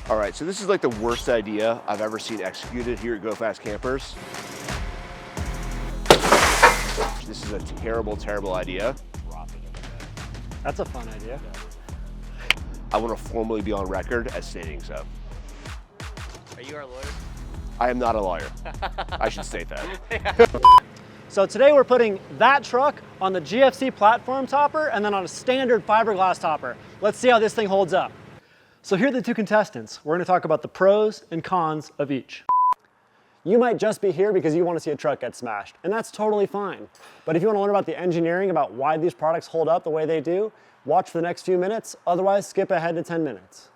All right, so this is like the worst idea I've ever seen executed here at Go Fast Campers. This is a terrible, terrible idea. That's a fun idea. I want to formally be on record as stating so. Are you our lawyer? I am not a lawyer. I should state that. So today we're putting that truck on the GFC Platform Topper and then on a standard fiberglass topper. Let's see how this thing holds up. So here are the two contestants. We're gonna talk about the pros and cons of each. You might just be here because you want to see a truck get smashed, and that's totally fine. But if you want to learn about the engineering, about why these products hold up the way they do, watch for the next few minutes, otherwise skip ahead to 10 minutes.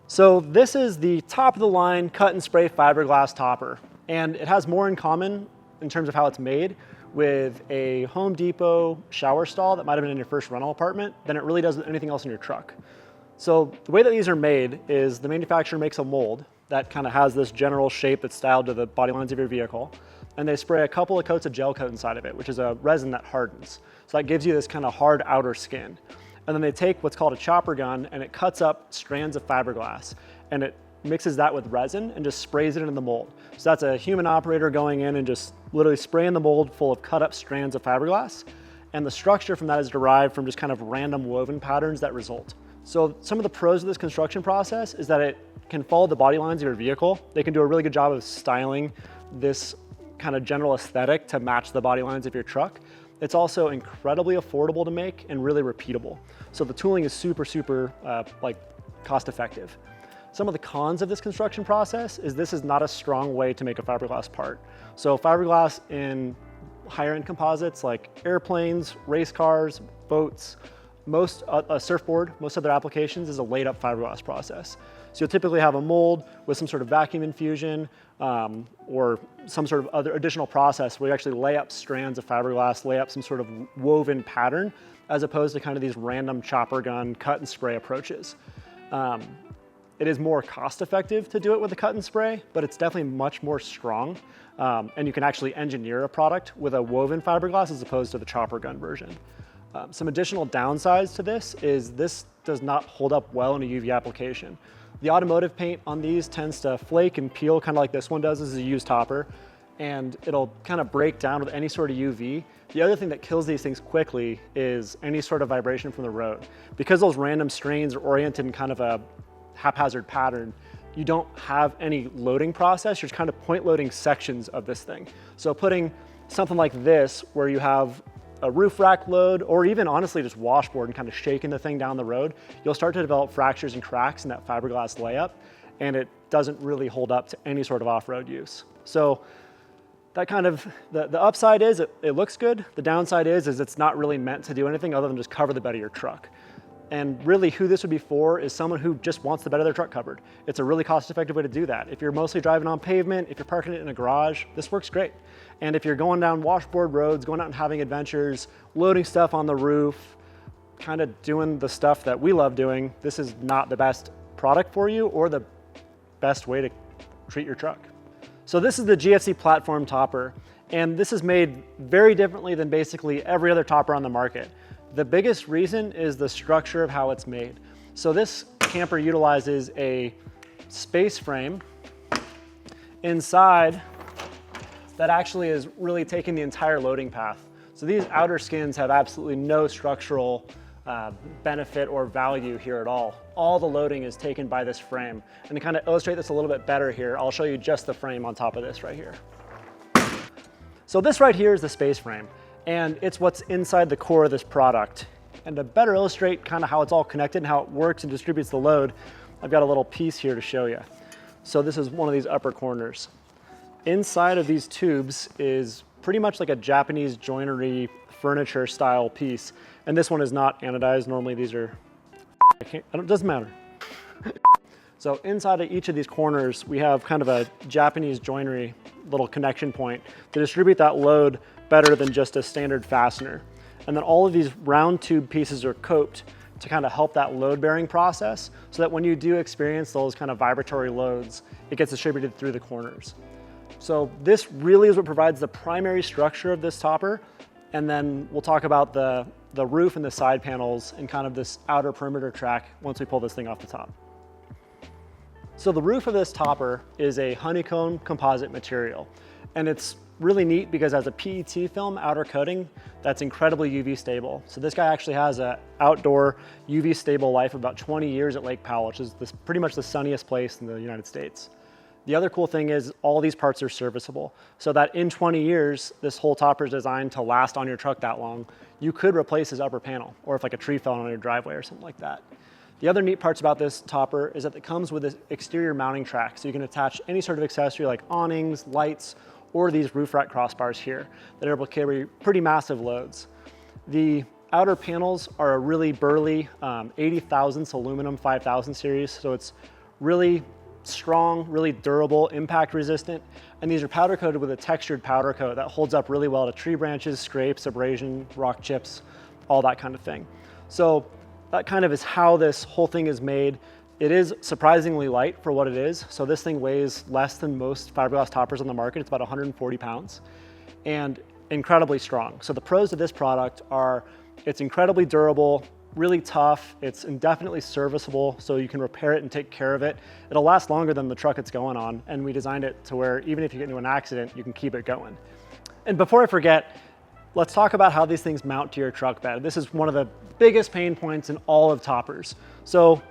So this is the top of the line cut and spray fiberglass topper, and it has more in common in terms of how it's made with a Home Depot shower stall that might have been in your first rental apartment than it really does with anything else in your truck. So the way that these are made is the manufacturer makes a mold that kind of has this general shape that's styled to the body lines of your vehicle, and they spray a couple of coats of gel coat inside of it, which is a resin that hardens. So that gives you this kind of hard outer skin. And then they take what's called a chopper gun and it cuts up strands of fiberglass and it mixes that with resin and just sprays it into the mold. So that's a human operator going in and just literally spraying the mold full of cut up strands of fiberglass. And the structure from that is derived from just kind of random woven patterns that result. So some of the pros of this construction process is that it can follow the body lines of your vehicle. They can do a really good job of styling this kind of general aesthetic to match the body lines of your truck. It's also incredibly affordable to make and really repeatable. So the tooling is super cost effective. Some of the cons of this construction process is this is not a strong way to make a fiberglass part. So fiberglass in higher end composites like airplanes, race cars, boats, a surfboard, most other applications is a laid up fiberglass process. So you'll typically have a mold with some sort of vacuum infusion or some sort of other additional process where you actually lay up strands of fiberglass, lay up some sort of woven pattern, as opposed to kind of these random chopper gun cut and spray approaches. It is more cost effective to do it with a cut and spray, but it's definitely much more strong. And you can actually engineer a product with a woven fiberglass as opposed to the chopper gun version. Some additional downsides to this is this does not hold up well in a UV application. The automotive paint on these tends to flake and peel kind of like this one does. This is a used topper, and it'll kind of break down with any sort of UV. The other thing that kills these things quickly is any sort of vibration from the road. Because those random strains are oriented in kind of a haphazard pattern, you don't have any loading process. You're just kind of point loading sections of this thing. So putting something like this where you have a roof rack load, or even honestly just washboard and kind of shaking the thing down the road, you'll start to develop fractures and cracks in that fiberglass layup, and it doesn't really hold up to any sort of off-road use. So that kind of, the upside is it looks good. The downside is it's not really meant to do anything other than just cover the bed of your truck. And really who this would be for is someone who just wants the bed of their truck covered. It's a really cost-effective way to do that. If you're mostly driving on pavement, if you're parking it in a garage, this works great. And if you're going down washboard roads, going out and having adventures, loading stuff on the roof, kind of doing the stuff that we love doing, this is not the best product for you or the best way to treat your truck. So this is the GFC Platform Topper, and this is made very differently than basically every other topper on the market. The biggest reason is the structure of how it's made. So this camper utilizes a space frame inside that actually is really taking the entire loading path. So these outer skins have absolutely no structural benefit or value here at all. All the loading is taken by this frame. And to kind of illustrate this a little bit better here, I'll show you just the frame on top of this right here. So this right here is the space frame, and it's what's inside the core of this product. And to better illustrate kind of how it's all connected and how it works and distributes the load, I've got a little piece here to show you. So this is one of these upper corners. Inside of these tubes is pretty much like a Japanese joinery furniture style piece. And this one is not anodized. Normally these are, it doesn't matter. So inside of each of these corners, we have kind of a Japanese joinery little connection point to distribute that load better than just a standard fastener. And then all of these round tube pieces are coped to kind of help that load bearing process so that when you do experience those kind of vibratory loads, it gets distributed through the corners. So this really is what provides the primary structure of this topper. And then we'll talk about the roof and the side panels and kind of this outer perimeter track once we pull this thing off the top. So the roof of this topper is a honeycomb composite material, and it's really neat because it has a PET film outer coating that's incredibly UV stable. So this guy actually has an outdoor UV stable life of about 20 years at Lake Powell, which is pretty much the sunniest place in the United States. The other cool thing is all these parts are serviceable, so that in 20 years, this whole topper is designed to last on your truck that long. You could replace this upper panel, or if like a tree fell on your driveway or something like that. The other neat parts about this topper is that it comes with an exterior mounting track, so you can attach any sort of accessory like awnings, lights, or these roof rack crossbars here that are able to carry pretty massive loads. The outer panels are a really burly 80 thousandths aluminum 5000 series, so it's really strong, really durable, impact resistant, and these are powder coated with a textured powder coat that holds up really well to tree branches, scrapes, abrasion, rock chips, all that kind of thing. So that kind of is how this whole thing is made. It is surprisingly light for what it is. So this thing weighs less than most fiberglass toppers on the market. It's about 140 pounds and incredibly strong. So the pros of this product are it's incredibly durable, really tough, it's indefinitely serviceable, so you can repair it and take care of it. It'll last longer than the truck it's going on, and we designed it to where even if you get into an accident, you can keep it going. And before I forget, let's talk about how these things mount to your truck bed. This is one of the biggest pain points in all of toppers. So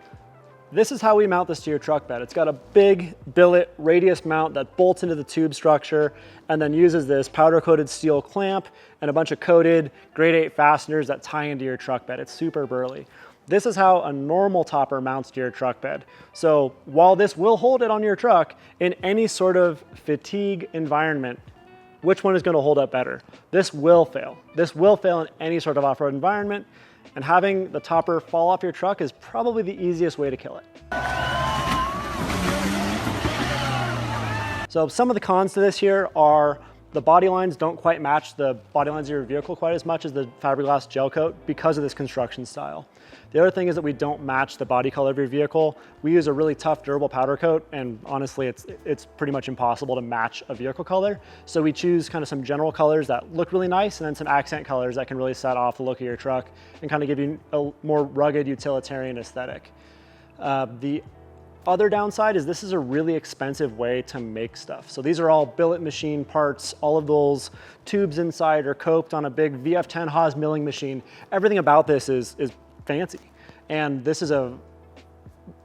this is how we mount this to your truck bed. It's got a big billet radius mount that bolts into the tube structure and then uses this powder coated steel clamp and a bunch of coated grade 8 fasteners that tie into your truck bed. It's super burly. This is how a normal topper mounts to your truck bed. So while this will hold it on your truck in any sort of fatigue environment, which one is going to hold up better? This will fail. This will fail in any sort of off-road environment, and having the topper fall off your truck is probably the easiest way to kill it. So some of the cons to this here are the body lines don't quite match the body lines of your vehicle quite as much as the fiberglass gel coat because of this construction style. The other thing is that we don't match the body color of your vehicle. We use a really tough, durable powder coat, and honestly, it's pretty much impossible to match a vehicle color. So we choose kind of some general colors that look really nice, and then some accent colors that can really set off the look of your truck and kind of give you a more rugged, utilitarian aesthetic. The other downside is this is a really expensive way to make stuff. So these are all billet machine parts. All of those tubes inside are coped on a big VF10 Haas milling machine. Everything about this is fancy. And this is a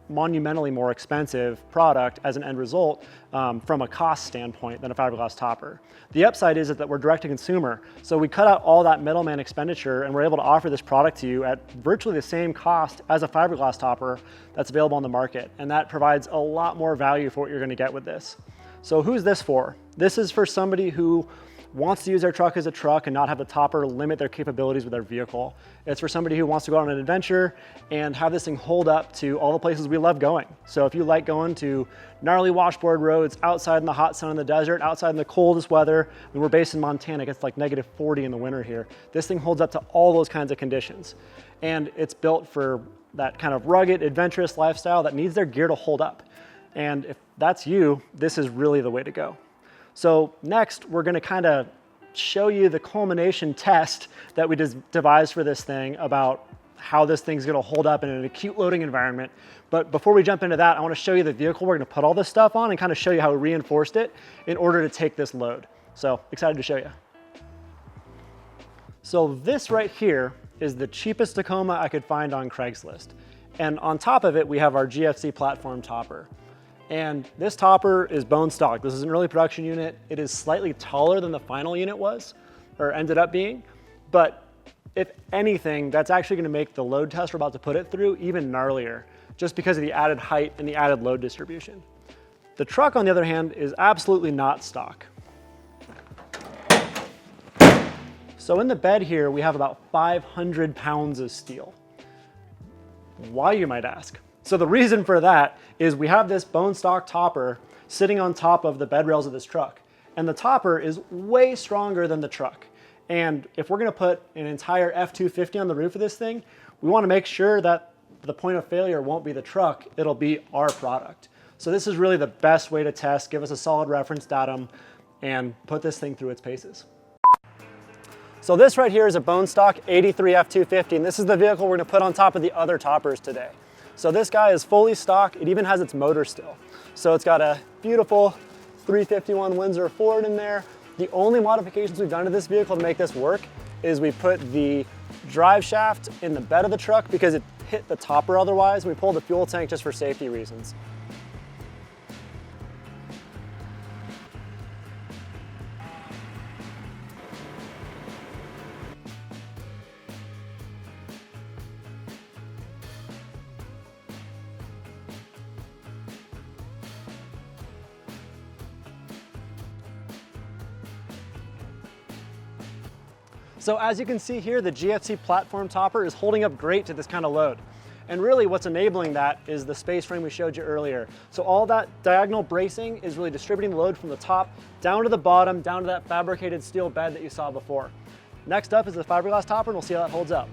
monumentally more expensive product as an end result from a cost standpoint than a fiberglass topper. The upside is that we're direct to consumer. So we cut out all that middleman expenditure and we're able to offer this product to you at virtually the same cost as a fiberglass topper that's available on the market. And that provides a lot more value for what you're going to get with this. So who's this for? This is for somebody who wants to use their truck as a truck and not have the topper limit their capabilities with their vehicle. It's for somebody who wants to go on an adventure and have this thing hold up to all the places we love going. So if you like going to gnarly washboard roads, outside in the hot sun in the desert, outside in the coldest weather, and we're based in Montana, it gets like -40 in the winter here. This thing holds up to all those kinds of conditions. And it's built for that kind of rugged, adventurous lifestyle that needs their gear to hold up. And if that's you, this is really the way to go. So next, we're gonna kind of show you the culmination test that we devised for this thing about how this thing's gonna hold up in an acute loading environment. But before we jump into that, I wanna show you the vehicle we're gonna put all this stuff on and kind of show you how we reinforced it in order to take this load. So excited to show you. So this right here is the cheapest Tacoma I could find on Craigslist. And on top of it, we have our GFC Platform Topper. And this topper is bone stock. This is an early production unit. It is slightly taller than the final unit was, or ended up being. But if anything, that's actually gonna make the load test we're about to put it through even gnarlier, just because of the added height and the added load distribution. The truck, on the other hand, is absolutely not stock. So in the bed here, we have about 500 pounds of steel. Why, you might ask? So the reason for that is we have this bone stock topper sitting on top of the bed rails of this truck. And the topper is way stronger than the truck. And if we're gonna put an entire F-250 on the roof of this thing, we wanna make sure that the point of failure won't be the truck, it'll be our product. So this is really the best way to test, give us a solid reference datum, and put this thing through its paces. So this right here is a bone stock 83 F-250, and this is the vehicle we're gonna put on top of the other toppers today. So this guy is fully stock. It even has its motor still. So it's got a beautiful 351 Windsor Ford in there. The only modifications we've done to this vehicle to make this work is we put the drive shaft in the bed of the truck because it hit the topper otherwise. We pulled the fuel tank just for safety reasons. So as you can see here, the GFC Platform Topper is holding up great to this kind of load. And really what's enabling that is the space frame we showed you earlier. So all that diagonal bracing is really distributing the load from the top down to the bottom, down to that fabricated steel bed that you saw before. Next up is the fiberglass topper, and we'll see how that holds up.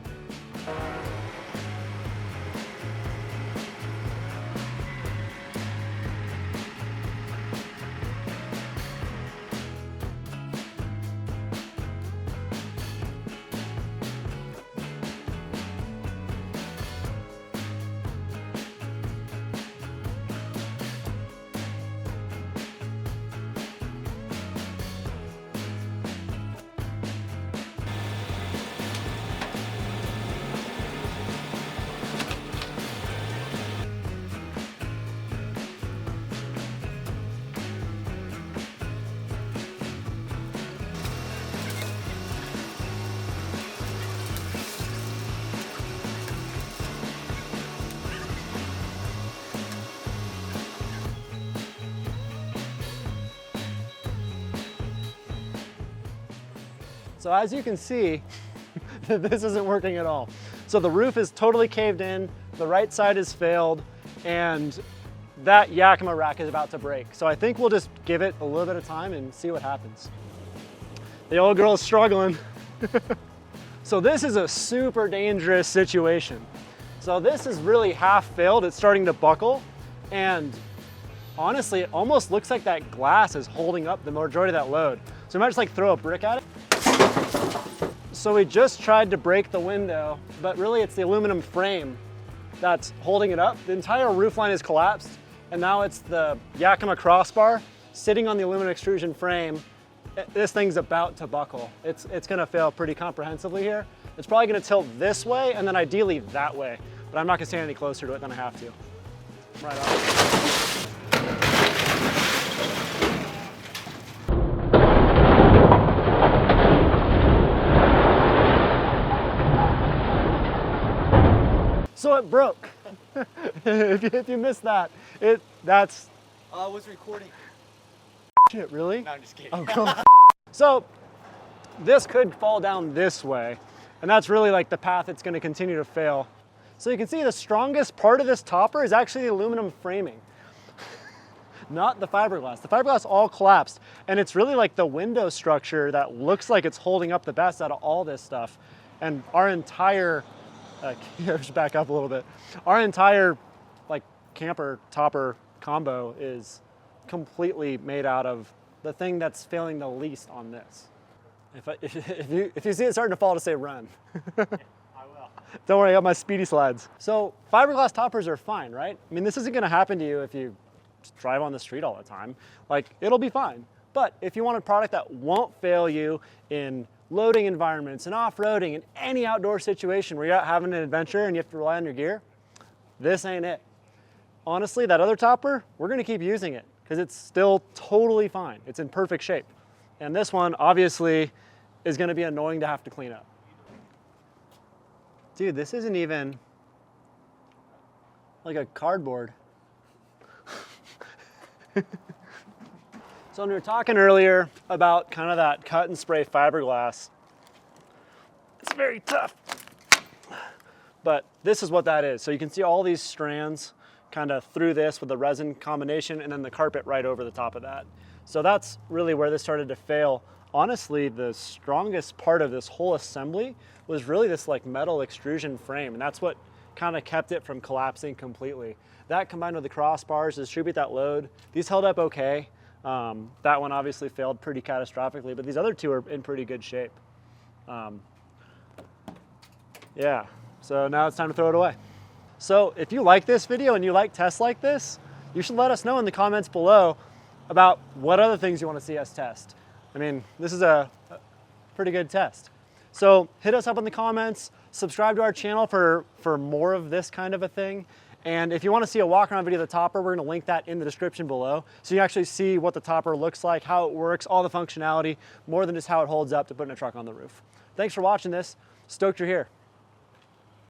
So as you can see, this isn't working at all. So the roof is totally caved in, the right side is failed, and that Yakima rack is about to break. So I think we'll just give it a little bit of time and see what happens. The old girl is struggling. So this is a super dangerous situation. So this is really half failed, it's starting to buckle, and honestly, it almost looks like that glass is holding up the majority of that load. So we might just like throw a brick at it. So we just tried to break the window, but really it's the aluminum frame that's holding it up. The entire roof line is collapsed, and now it's the Yakima crossbar sitting on the aluminum extrusion frame. This thing's about to buckle. It's gonna fail pretty comprehensively here. It's probably gonna tilt this way and then ideally that way, but I'm not gonna stand any closer to it than I have to. Right on. So it broke. if you missed that, that's. I was recording. Shit, really? No, I'm just kidding. Oh, come on. So this could fall down this way, and that's really like the path it's gonna continue to fail. So you can see the strongest part of this topper is actually the aluminum framing, not the fiberglass. The fiberglass all collapsed, and it's really like the window structure that looks like it's holding up the best out of all this stuff. And our entire, just back up a little bit. Our entire like camper topper combo is completely made out of the thing that's failing the least on this. If you see it starting to fall, to say run. I will. Don't worry, I got my speedy slides. So fiberglass toppers are fine, right? I mean, this isn't gonna happen to you if you just drive on the street all the time. Like, it'll be fine. But if you want a product that won't fail you in loading environments and off-roading and any outdoor situation where you're out having an adventure and you have to rely on your gear, this ain't it. Honestly, that other topper, we're gonna keep using it because it's still totally fine. It's in perfect shape. And this one, obviously, is gonna be annoying to have to clean up. Dude, this isn't even like a cardboard. So when we were talking earlier about kind of that cut and spray fiberglass, it's very tough. But this is what that is. So you can see all these strands kind of through this with the resin combination and then the carpet right over the top of that. So that's really where this started to fail. Honestly, the strongest part of this whole assembly was really this like metal extrusion frame, and that's what kind of kept it from collapsing completely. That combined with the crossbars to distribute that load, these held up okay. That one obviously failed pretty catastrophically, but these other two are in pretty good shape. Yeah, so now it's time to throw it away. So if you like this video and you like tests like this, you should let us know in the comments below about what other things you want to see us test. I mean, this is a pretty good test. So hit us up in the comments, subscribe to our channel for more of this kind of a thing. And if you want to see a walk around video of the Topper, we're going to link that in the description below. So you actually see what the Topper looks like, how it works, all the functionality, more than just how it holds up to putting a truck on the roof. Thanks for watching this. Stoked you're here.